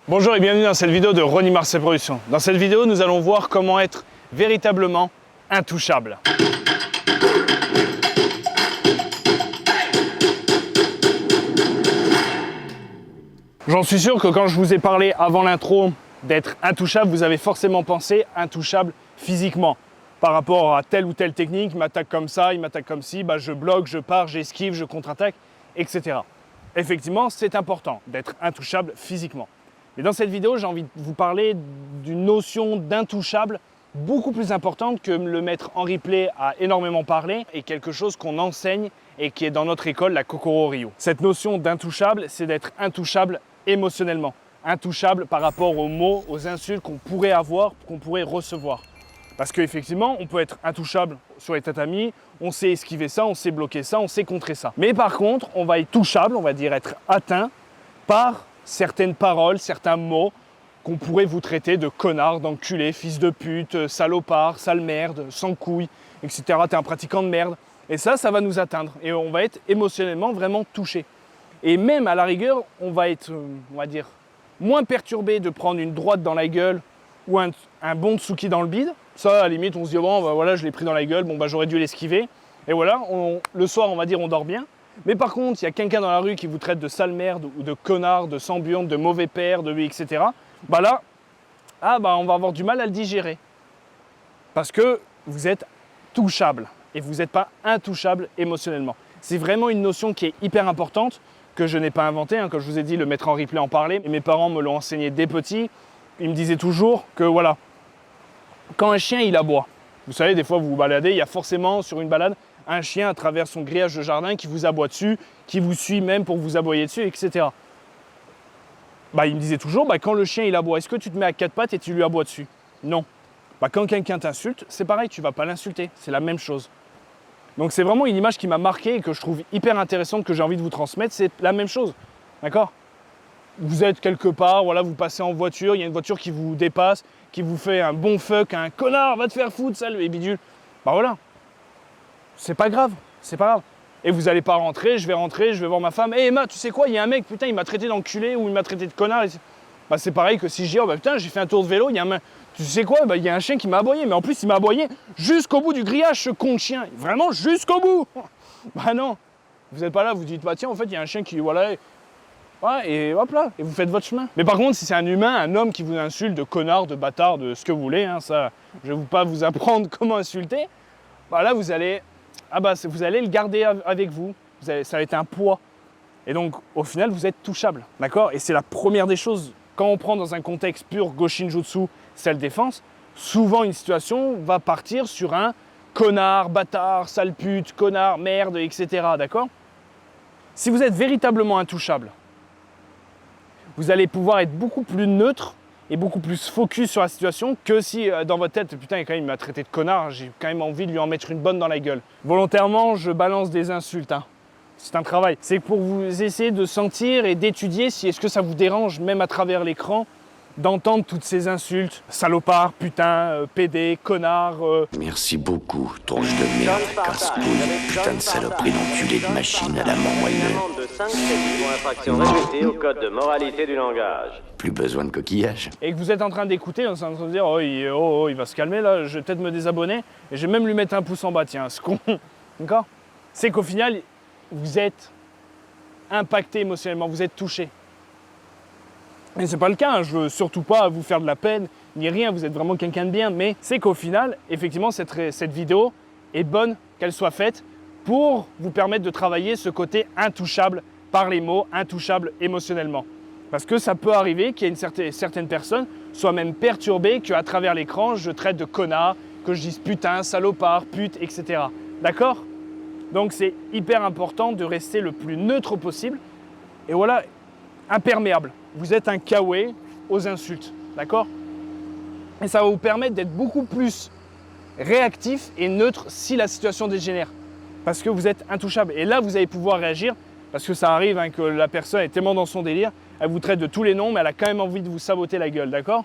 Bonjour et bienvenue dans cette vidéo de Ronnie Marcel Productions. Dans cette vidéo, nous allons voir comment être véritablement intouchable. J'en suis sûr que quand je vous ai parlé avant l'intro d'être intouchable, vous avez forcément pensé intouchable physiquement. Par rapport à telle ou telle technique, il m'attaque comme ça, il m'attaque comme ci, je bloque, je pars, j'esquive, je contre-attaque, etc. Effectivement, c'est important d'être intouchable physiquement. Mais dans cette vidéo, j'ai envie de vous parler d'une notion d'intouchable beaucoup plus importante que le maître Henri Play a énormément parlé et quelque chose qu'on enseigne et qui est dans notre école, la Kokoro Ryu. Cette notion d'intouchable, c'est d'être intouchable émotionnellement. Intouchable par rapport aux mots, aux insultes qu'on pourrait avoir, qu'on pourrait recevoir. Parce qu'effectivement, on peut être intouchable sur les tatamis, on sait esquiver ça, on sait bloquer ça, on sait contrer ça. Mais par contre, on va être touchable, on va dire être atteint par certaines paroles, certains mots qu'on pourrait vous traiter de connard, d'enculé, fils de pute, salopard, sale merde, sans couilles, etc. T'es un pratiquant de merde. Et ça va nous atteindre. Et on va être émotionnellement vraiment touché. Et même à la rigueur, on va être, on va dire, moins perturbé de prendre une droite dans la gueule ou un bon tsuki dans le bide. Ça, à la limite, on se dit, bon, voilà, je l'ai pris dans la gueule, j'aurais dû l'esquiver. Et voilà, le soir, on va dire, on dort bien. Mais par contre, il y a quelqu'un dans la rue qui vous traite de sale merde ou de connard, de sans-burne, de mauvais père, etc. On va avoir du mal à le digérer. Parce que vous êtes touchable et vous n'êtes pas intouchable émotionnellement. C'est vraiment une notion qui est hyper importante, que je n'ai pas inventée. Comme je vous ai dit, le maître Henri Play en parlait. Et mes parents me l'ont enseigné dès petit. Ils me disaient toujours que voilà, quand un chien il aboie, vous savez, des fois vous vous baladez, il y a forcément sur une balade un chien à travers son grillage de jardin qui vous aboie dessus, qui vous suit même pour vous aboyer dessus, etc. Il me disait toujours, quand le chien il aboie, est-ce que tu te mets à quatre pattes et tu lui aboies dessus? Non. Quand quelqu'un t'insulte, c'est pareil, tu ne vas pas l'insulter, c'est la même chose. Donc c'est vraiment une image qui m'a marqué et que je trouve hyper intéressante, que j'ai envie de vous transmettre, c'est la même chose, d'accord? Vous êtes quelque part, voilà, vous passez en voiture, il y a une voiture qui vous dépasse, qui vous fait un bon fuck, un connard, va te faire foutre, sale et bidule. Voilà. C'est pas grave, c'est pas grave. Et vous n'allez pas rentrer, je vais voir ma femme. Hé Emma, tu sais quoi, il y a un mec, putain, il m'a traité d'enculé ou il m'a traité de connard. C'est pareil que si je dis, putain, j'ai fait un tour de vélo, il y a un mec. Tu sais quoi, il y a un chien qui m'a aboyé. Mais en plus, il m'a aboyé jusqu'au bout du grillage, ce con de chien. Vraiment jusqu'au bout. Non. Vous n'êtes pas là, vous dites, tiens, en fait, il y a un chien qui, voilà. Ouais, et hop là, et vous faites votre chemin. Mais par contre, si c'est un humain, un homme qui vous insulte de connard, de bâtard, de ce que vous voulez, ça, je ne vais pas vous apprendre comment insulter. Là, vous allez le garder avec vous. Ça va être un poids. Et donc, au final, vous êtes touchable, d'accord? Et c'est la première des choses. Quand on prend dans un contexte pur Goshinjutsu, self-défense, souvent une situation va partir sur un connard, bâtard, sale pute, connard, merde, etc., d'accord? Si vous êtes véritablement intouchable, vous allez pouvoir être beaucoup plus neutre et beaucoup plus focus sur la situation que si dans votre tête, putain, quand même, il m'a traité de connard, j'ai quand même envie de lui en mettre une bonne dans la gueule. Volontairement, je balance des insultes. C'est un travail. C'est pour vous essayer de sentir et d'étudier si est-ce que ça vous dérange, même à travers l'écran, d'entendre toutes ces insultes. Salopard, putain, pédé, connard. Merci beaucoup, tronche de merde, casse-couille, putain de saloperie d'enculé de machine à la mort moelleuse. De 5 crédits pour infraction rajoutée au code de moralité du langage. Plus besoin de coquillage. Et que vous êtes en train d'écouter, en train de dire il va se calmer là, je vais peut-être me désabonner et je vais même lui mettre un pouce en bas, tiens, ce con. D'accord? C'est qu'au final, vous êtes impacté émotionnellement, vous êtes touché. Et c'est pas le cas, je veux surtout pas vous faire de la peine, ni rien, vous êtes vraiment quelqu'un de bien, mais c'est qu'au final, effectivement, cette vidéo est bonne qu'elle soit faite pour vous permettre de travailler ce côté intouchable par les mots, intouchable émotionnellement. Parce que ça peut arriver qu'il y ait certaines personnes soient même perturbées qu'à travers l'écran, je traite de connard, que je dise putain, salopard, pute, etc. D'accord? Donc c'est hyper important de rester le plus neutre possible. Et voilà, imperméable. Vous êtes un kawaii aux insultes. D'accord? Et ça va vous permettre d'être beaucoup plus réactif et neutre si la situation dégénère. Parce que vous êtes intouchable. Et là, vous allez pouvoir réagir. Parce que ça arrive que la personne est tellement dans son délire, elle vous traite de tous les noms, mais elle a quand même envie de vous saboter la gueule, d'accord?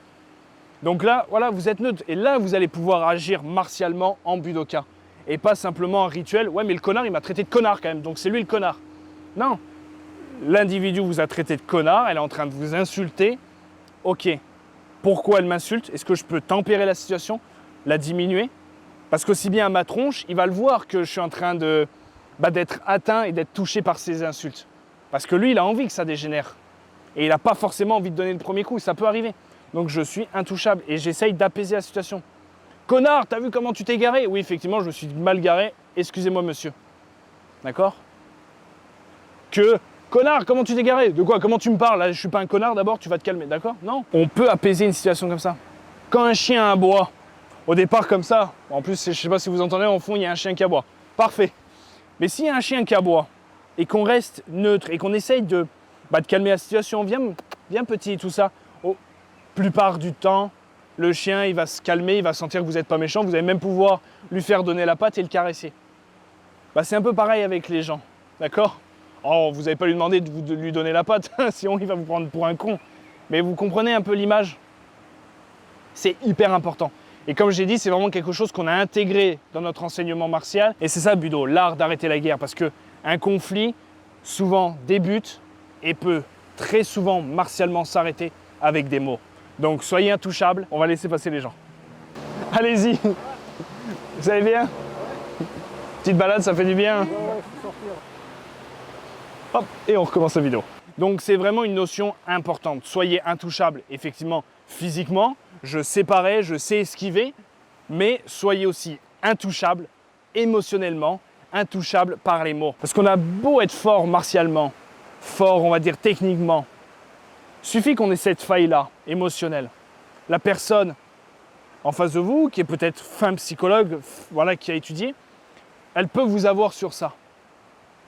Donc là, voilà, vous êtes neutre. Et là, vous allez pouvoir agir martialement en budoka. Et pas simplement en rituel. Ouais, mais le connard, il m'a traité de connard quand même, donc c'est lui le connard. Non. L'individu vous a traité de connard, elle est en train de vous insulter. ok, pourquoi elle m'insulte? Est-ce que je peux tempérer la situation, la diminuer? Parce qu'aussi bien à ma tronche, il va le voir que je suis en train d'être atteint et d'être touché par ces insultes. Parce que lui, il a envie que ça dégénère. Et il n'a pas forcément envie de donner le premier coup, ça peut arriver. Donc je suis intouchable et j'essaye d'apaiser la situation. Connard, t'as vu comment tu t'es garé? Oui, effectivement, je me suis mal garé. Excusez-moi, monsieur. D'accord? Connard, comment tu t'es garé? De quoi? Comment tu me parles? Là, je suis pas un connard d'abord, tu vas te calmer, d'accord? Non. On peut apaiser une situation comme ça. Quand un chien aboie, au départ comme ça, en plus, je sais pas si vous entendez, en fond, il y a un chien qui aboie. Parfait. Mais s'il y a un chien qui aboie et qu'on reste neutre et qu'on essaye de calmer la situation, viens petit et tout ça, plupart du temps, le chien, il va se calmer, il va sentir que vous n'êtes pas méchant, vous allez même pouvoir lui faire donner la patte et le caresser. C'est un peu pareil avec les gens, d'accord? Oh, vous n'avez pas lui demandé de lui donner la patte, sinon il va vous prendre pour un con. Mais vous comprenez un peu l'image? C'est hyper important. Et comme j'ai dit, c'est vraiment quelque chose qu'on a intégré dans notre enseignement martial. Et c'est ça, Budo, l'art d'arrêter la guerre. Parce qu'un conflit, souvent, débute et peut très souvent martialement s'arrêter avec des mots. Donc soyez intouchables, on va laisser passer les gens. Allez-y. Vous allez bien? Petite balade, ça fait du bien. Hop, et on recommence la vidéo. Donc c'est vraiment une notion importante. Soyez intouchables, effectivement, physiquement. Je sais parer, je sais esquiver, mais soyez aussi intouchables émotionnellement, intouchables par les mots. Parce qu'on a beau être fort martialement, fort, on va dire techniquement, suffit qu'on ait cette faille-là, émotionnelle. La personne en face de vous, qui est peut-être fin psychologue, voilà, qui a étudié, elle peut vous avoir sur ça.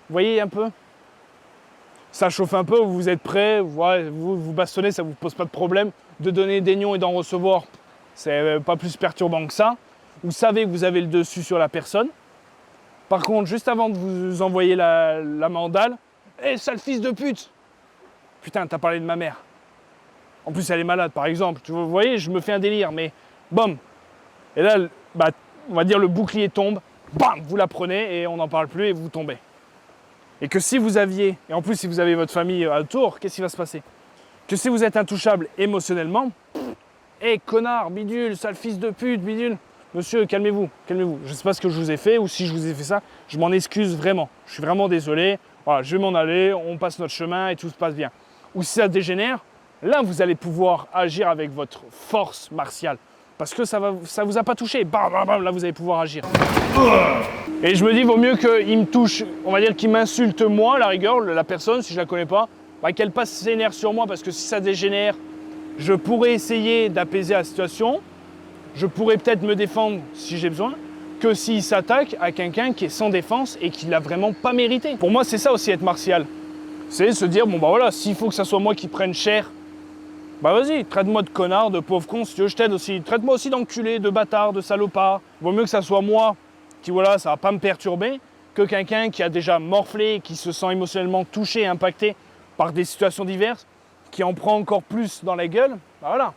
Vous voyez un peu? Ça chauffe un peu, vous êtes prêt, vous bastonnez, ça ne vous pose pas de problème. De donner des nions et d'en recevoir, c'est pas plus perturbant que ça. Vous savez que vous avez le dessus sur la personne. Par contre, juste avant de vous envoyer la mandale, hé, sale fils de pute! Putain, t'as parlé de ma mère. En plus, elle est malade, par exemple. Vous voyez, je me fais un délire, mais bam! Et là, on va dire le bouclier tombe, bam! Vous la prenez et on n'en parle plus et vous tombez. Et que si vous aviez, et en plus si vous avez votre famille autour, qu'est-ce qui va se passer? Que si vous êtes intouchable émotionnellement, hé connard, bidule, sale fils de pute, bidule, monsieur, calmez-vous, calmez-vous. Je ne sais pas ce que je vous ai fait ou si je vous ai fait ça, je m'en excuse vraiment. Je suis vraiment désolé, voilà, je vais m'en aller, on passe notre chemin et tout se passe bien. Ou si ça dégénère, là vous allez pouvoir agir avec votre force martiale. Parce que ça vous a pas touché, bam, bam, bam, là vous allez pouvoir agir. Et je me dis, vaut mieux qu'il me touche, on va dire qu'il m'insulte moi, à la rigueur, la personne, si je la connais pas, qu'elle passe ses nerfs sur moi, parce que si ça dégénère, je pourrais essayer d'apaiser la situation, je pourrais peut-être me défendre si j'ai besoin, que s'il s'attaque à quelqu'un qui est sans défense et qui l'a vraiment pas mérité. Pour moi, c'est ça aussi être martial. C'est se dire, bon voilà, s'il faut que ça soit moi qui prenne cher, vas-y, traite-moi de connard, de pauvre con, si tu veux, je t'aide aussi. Traite-moi aussi d'enculé, de bâtard, de salopard. Vaut mieux que ça soit moi qui, voilà, ça va pas me perturber, que quelqu'un qui a déjà morflé, qui se sent émotionnellement touché, impacté par des situations diverses, qui en prend encore plus dans la gueule, voilà.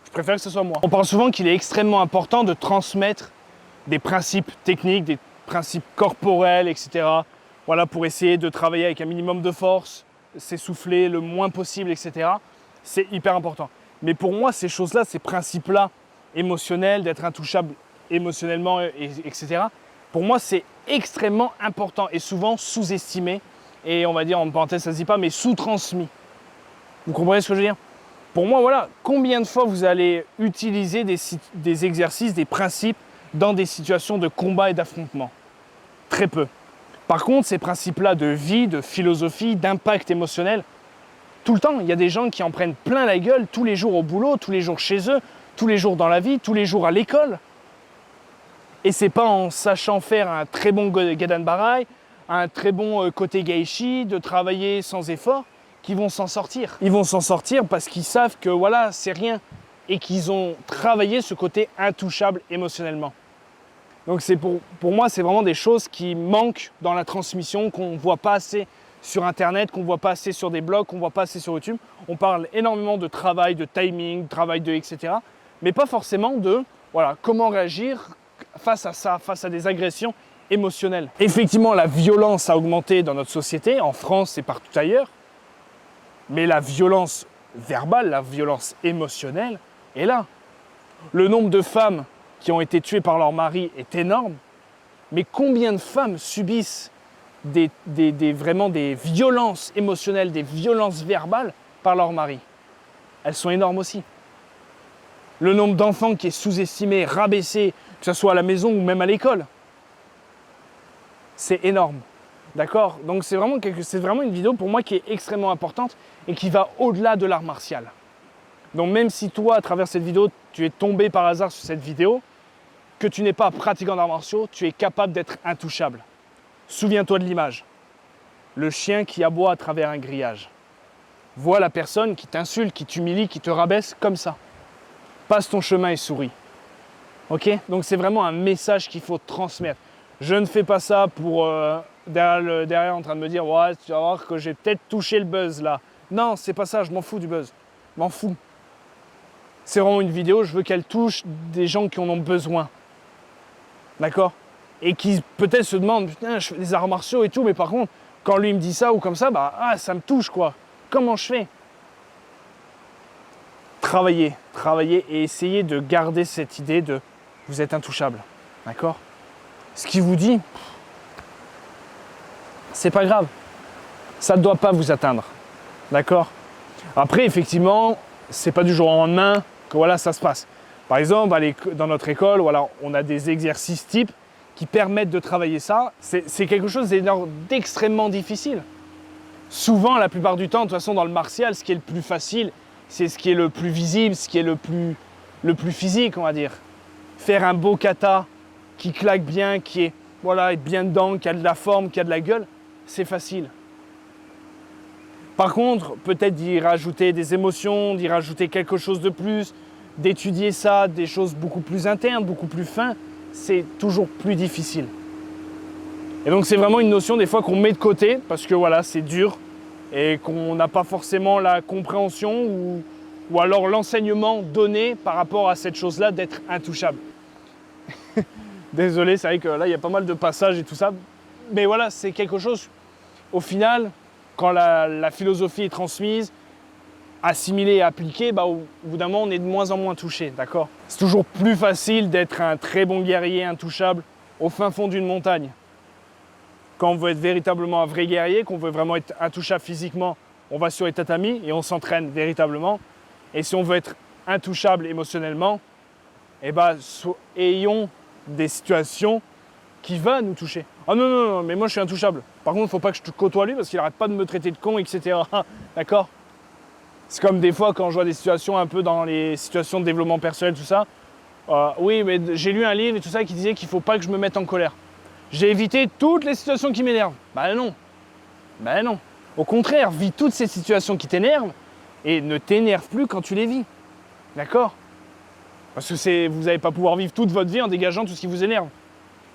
Je préfère que ce soit moi. On parle souvent qu'il est extrêmement important de transmettre des principes techniques, des principes corporels, etc. Voilà, pour essayer de travailler avec un minimum de force, s'essouffler le moins possible, etc. C'est hyper important. Mais pour moi, ces choses-là, ces principes-là, émotionnels, d'être intouchable émotionnellement, etc., pour moi, c'est extrêmement important et souvent sous-estimé. Et on va dire, en parenthèse, ça ne se dit pas, mais sous-transmis. Vous comprenez ce que je veux dire? Pour moi, voilà, combien de fois vous allez utiliser des exercices, des principes dans des situations de combat et d'affrontement? Très peu. Par contre, ces principes-là de vie, de philosophie, d'impact émotionnel, tout le temps, il y a des gens qui en prennent plein la gueule tous les jours au boulot, tous les jours chez eux, tous les jours dans la vie, tous les jours à l'école. Et c'est pas en sachant faire un très bon Gadan Barai, un très bon côté Gaishi, de travailler sans effort, qu'ils vont s'en sortir. Ils vont s'en sortir parce qu'ils savent que voilà, c'est rien et qu'ils ont travaillé ce côté intouchable émotionnellement. Donc c'est pour moi, c'est vraiment des choses qui manquent dans la transmission, qu'on ne voit pas assez sur Internet, qu'on ne voit pas assez sur des blogs, qu'on ne voit pas assez sur YouTube. On parle énormément de travail, de timing, travail de etc. Mais pas forcément de voilà, comment réagir face à ça, face à des agressions émotionnelles. Effectivement, la violence a augmenté dans notre société, en France et partout ailleurs. Mais la violence verbale, la violence émotionnelle est là. Le nombre de femmes qui ont été tuées par leur mari est énorme, mais combien de femmes subissent vraiment des violences émotionnelles, des violences verbales par leur mari? Elles sont énormes aussi. Le nombre d'enfants qui est sous-estimé, rabaissé, que ce soit à la maison ou même à l'école, c'est énorme. D'accord? Donc c'est vraiment une vidéo pour moi qui est extrêmement importante et qui va au-delà de l'art martial. Donc même si toi, à travers cette vidéo, tu es tombé par hasard sur cette vidéo, que tu n'es pas pratiquant d'arts martiaux, tu es capable d'être intouchable. Souviens-toi de l'image. Le chien qui aboie à travers un grillage. Vois la personne qui t'insulte, qui t'humilie, qui te rabaisse comme ça. Passe ton chemin et souris. Ok? Donc c'est vraiment un message qu'il faut transmettre. Je ne fais pas ça pour derrière en train de me dire ouais, tu vas voir que j'ai peut-être touché le buzz là. Non, c'est pas ça, je m'en fous du buzz. Je m'en fous. C'est vraiment une vidéo, je veux qu'elle touche des gens qui en ont besoin. D'accord? Et qui peut-être se demandent, putain, je fais des arts martiaux et tout, mais par contre, quand lui me dit ça ou comme ça, ça me touche quoi. Comment je fais? Travaillez et essayez de garder cette idée de vous êtes intouchable. D'accord? Ce qu'il vous dit, c'est pas grave. Ça ne doit pas vous atteindre. D'accord? Après, effectivement, c'est pas du jour au lendemain que voilà, ça se passe. Par exemple, dans notre école, voilà, on a des exercices types qui permettent de travailler ça. C'est quelque chose d'extrêmement difficile. Souvent, la plupart du temps, de toute façon, dans le martial, ce qui est le plus facile, c'est ce qui est le plus visible, ce qui est le plus physique, on va dire. Faire un beau kata qui claque bien, qui est être bien dedans, qui a de la forme, qui a de la gueule, c'est facile. Par contre, peut-être d'y rajouter des émotions, d'y rajouter quelque chose de plus, d'étudier ça, des choses beaucoup plus internes, beaucoup plus fins, c'est toujours plus difficile. Et donc c'est vraiment une notion des fois qu'on met de côté parce que voilà, c'est dur et qu'on n'a pas forcément la compréhension ou alors l'enseignement donné par rapport à cette chose-là d'être intouchable. Désolé, c'est vrai que là il y a pas mal de passages et tout ça, mais voilà, c'est quelque chose, au final, quand la philosophie est transmise, assimilée et appliquée, au bout d'un moment on est de moins en moins touché, d'accord? C'est toujours plus facile d'être un très bon guerrier intouchable au fin fond d'une montagne. Quand on veut être véritablement un vrai guerrier, qu'on veut vraiment être intouchable physiquement, on va sur les tatamis et on s'entraîne véritablement. Et si on veut être intouchable émotionnellement, ayons des situations qui vont nous toucher. Ah non, mais moi je suis intouchable. Par contre, il ne faut pas que je côtoie lui parce qu'il n'arrête pas de me traiter de con, etc. D'accord? C'est comme des fois quand je vois des situations un peu dans les situations de développement personnel, tout ça. Oui, mais j'ai lu un livre et tout ça qui disait qu'il ne faut pas que je me mette en colère. J'ai évité toutes les situations qui m'énervent. Non. Au contraire, vis toutes ces situations qui t'énervent et ne t'énerve plus quand tu les vis. D'accord? Parce que vous n'allez pas pouvoir vivre toute votre vie en dégageant tout ce qui vous énerve.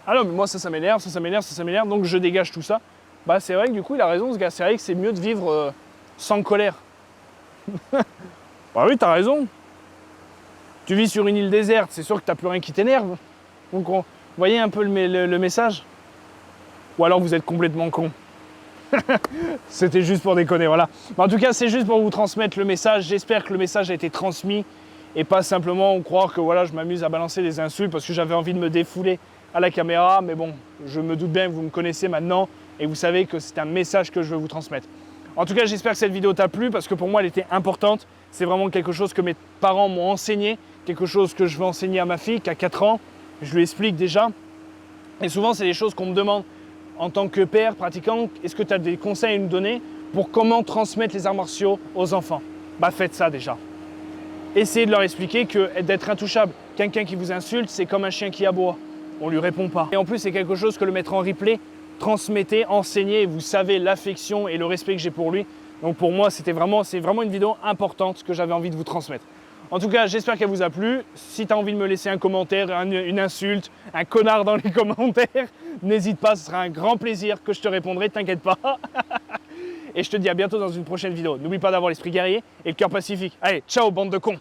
Ah non, mais moi ça m'énerve, ça m'énerve, donc je dégage tout ça. C'est vrai que du coup, il a raison ce gars. C'est vrai que c'est mieux de vivre sans colère. Oui, t'as raison. Tu vis sur une île déserte, c'est sûr que t'as plus rien qui t'énerve. Donc, vous voyez un peu le message? Ou alors vous êtes complètement con. C'était juste pour déconner, voilà. En tout cas, c'est juste pour vous transmettre le message. J'espère que le message a été transmis et pas simplement croire que voilà, je m'amuse à balancer des insultes parce que j'avais envie de me défouler à la caméra. Mais bon, je me doute bien que vous me connaissez maintenant et vous savez que c'est un message que je veux vous transmettre. En tout cas, j'espère que cette vidéo t'a plu parce que pour moi, elle était importante. C'est vraiment quelque chose que mes parents m'ont enseigné, quelque chose que je veux enseigner à ma fille qui a 4 ans. Je lui explique déjà. Et souvent, c'est des choses qu'on me demande en tant que père, pratiquant. Est-ce que tu as des conseils à nous donner pour comment transmettre les arts martiaux aux enfants? Faites ça déjà. Essayez de leur expliquer que d'être intouchable, quelqu'un qui vous insulte, c'est comme un chien qui aboie. On ne lui répond pas. Et en plus, c'est quelque chose que le mettre en replay, transmettez, enseignez, vous savez l'affection et le respect que j'ai pour lui. Donc pour moi, c'est vraiment une vidéo importante que j'avais envie de vous transmettre. En tout cas, j'espère qu'elle vous a plu. Si tu as envie de me laisser un commentaire, une insulte, un connard dans les commentaires, n'hésite pas, ce sera un grand plaisir que je te répondrai, t'inquiète pas. Et je te dis à bientôt dans une prochaine vidéo. N'oublie pas d'avoir l'esprit guerrier et le cœur pacifique. Allez, ciao bande de cons!